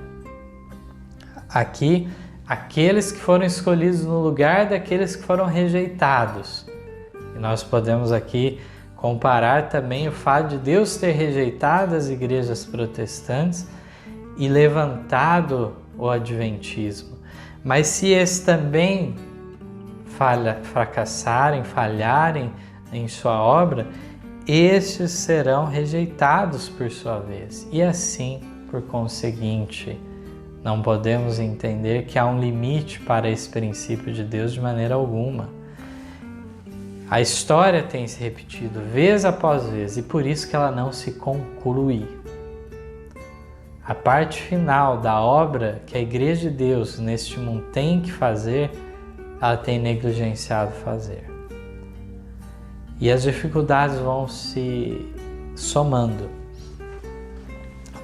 Aqui aqueles que foram escolhidos no lugar daqueles que foram rejeitados. E nós podemos aqui comparar também o fato de Deus ter rejeitado as igrejas protestantes e levantado o adventismo. Mas se esses também fracassarem, falharem em sua obra, estes serão rejeitados por sua vez. E assim, por conseguinte, não podemos entender que há um limite para esse princípio de Deus de maneira alguma. A história tem se repetido vez após vez e por isso que ela não se conclui. A parte final da obra que a Igreja de Deus neste mundo tem que fazer, ela tem negligenciado fazer. E as dificuldades vão se somando.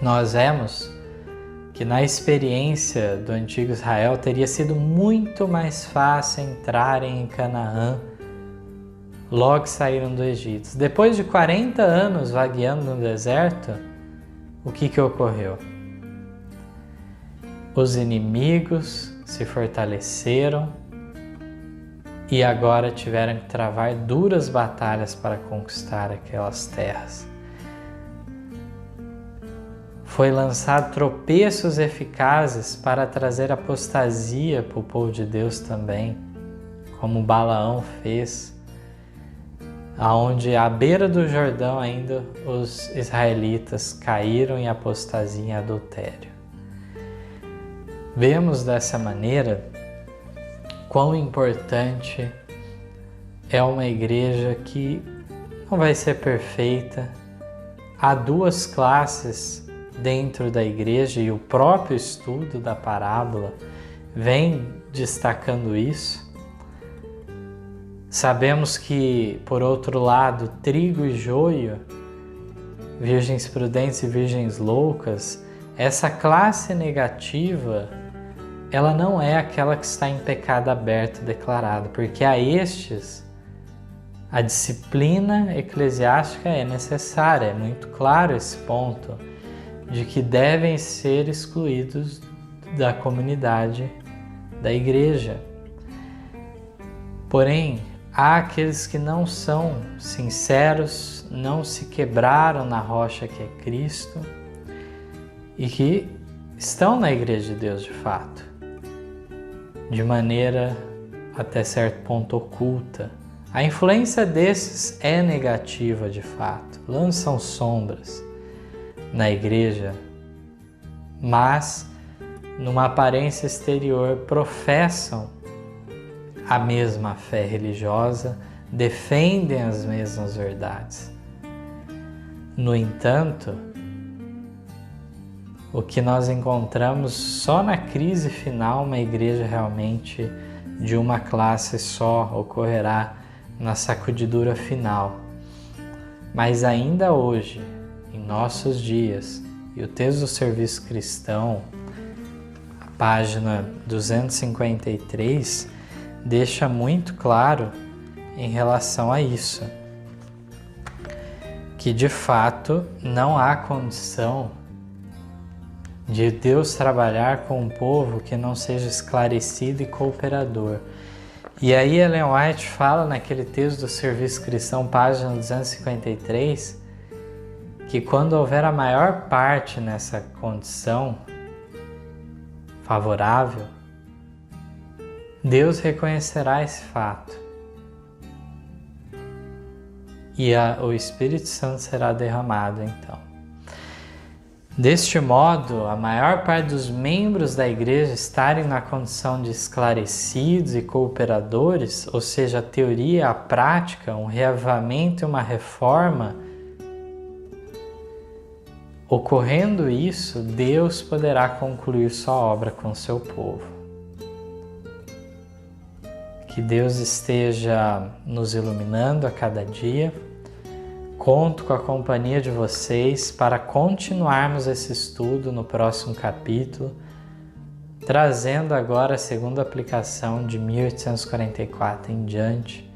Nós vemos que na experiência do antigo Israel teria sido muito mais fácil entrarem em Canaã logo que saíram do Egito. Depois de 40 anos vagueando no deserto, o que ocorreu? Os inimigos se fortaleceram e agora tiveram que travar duras batalhas para conquistar aquelas terras. Foi lançado tropeços eficazes para trazer apostasia para o povo de Deus também, como Balaão fez, aonde à beira do Jordão ainda os israelitas caíram em apostasia e adultério. Vemos dessa maneira quão importante é uma igreja que não vai ser perfeita. Há duas classes dentro da igreja e o próprio estudo da parábola vem destacando isso. Sabemos que, por outro lado, trigo e joio, virgens prudentes e virgens loucas, essa classe negativa, ela não é aquela que está em pecado aberto declarado, porque a estes a disciplina eclesiástica é necessária, é muito claro esse ponto, de que devem ser excluídos da comunidade da igreja. Porém, há aqueles que não são sinceros, não se quebraram na rocha que é Cristo e que estão na igreja de Deus de fato, de maneira até certo ponto oculta. A influência desses é negativa de fato, lançam sombras na igreja, mas numa aparência exterior professam a mesma fé religiosa, defendem as mesmas verdades. No entanto, o que nós encontramos só na crise final, uma igreja realmente de uma classe só ocorrerá na sacudidura final. Mas ainda hoje, em nossos dias, e o texto do Serviço Cristão, a página 253, deixa muito claro em relação a isso, que de fato não há condição de Deus trabalhar com um povo que não seja esclarecido e cooperador. E aí Ellen White fala naquele texto do Serviço Cristão, página 253, que quando houver a maior parte nessa condição favorável, Deus reconhecerá esse fato e o Espírito Santo será derramado então. Deste modo, a maior parte dos membros da igreja estarem na condição de esclarecidos e cooperadores, ou seja, a teoria e a prática, um reavivamento e uma reforma, ocorrendo isso, Deus poderá concluir sua obra com seu povo. Que Deus esteja nos iluminando a cada dia. Conto com a companhia de vocês para continuarmos esse estudo no próximo capítulo, trazendo agora a segunda aplicação de 1844 em diante.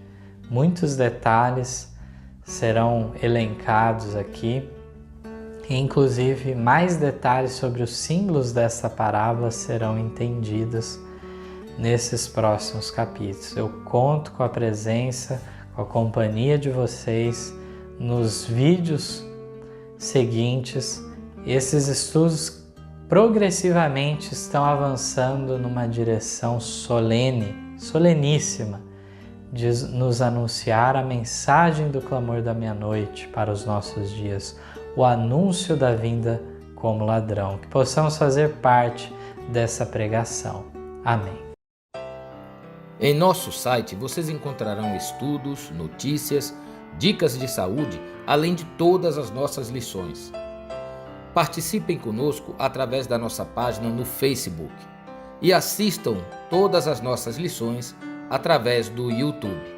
Muitos detalhes serão elencados aqui, e inclusive mais detalhes sobre os símbolos dessa parábola serão entendidos nesses próximos capítulos. Eu conto com a presença, com a companhia de vocês nos vídeos seguintes. Esses estudos progressivamente estão avançando numa direção solene, soleníssima, de nos anunciar a mensagem do clamor da meia-noite para os nossos dias, o anúncio da vinda como ladrão, que possamos fazer parte dessa pregação. Amém. Em nosso site vocês encontrarão estudos, notícias, dicas de saúde, além de todas as nossas lições. Participem conosco através da nossa página no Facebook e assistam todas as nossas lições através do YouTube.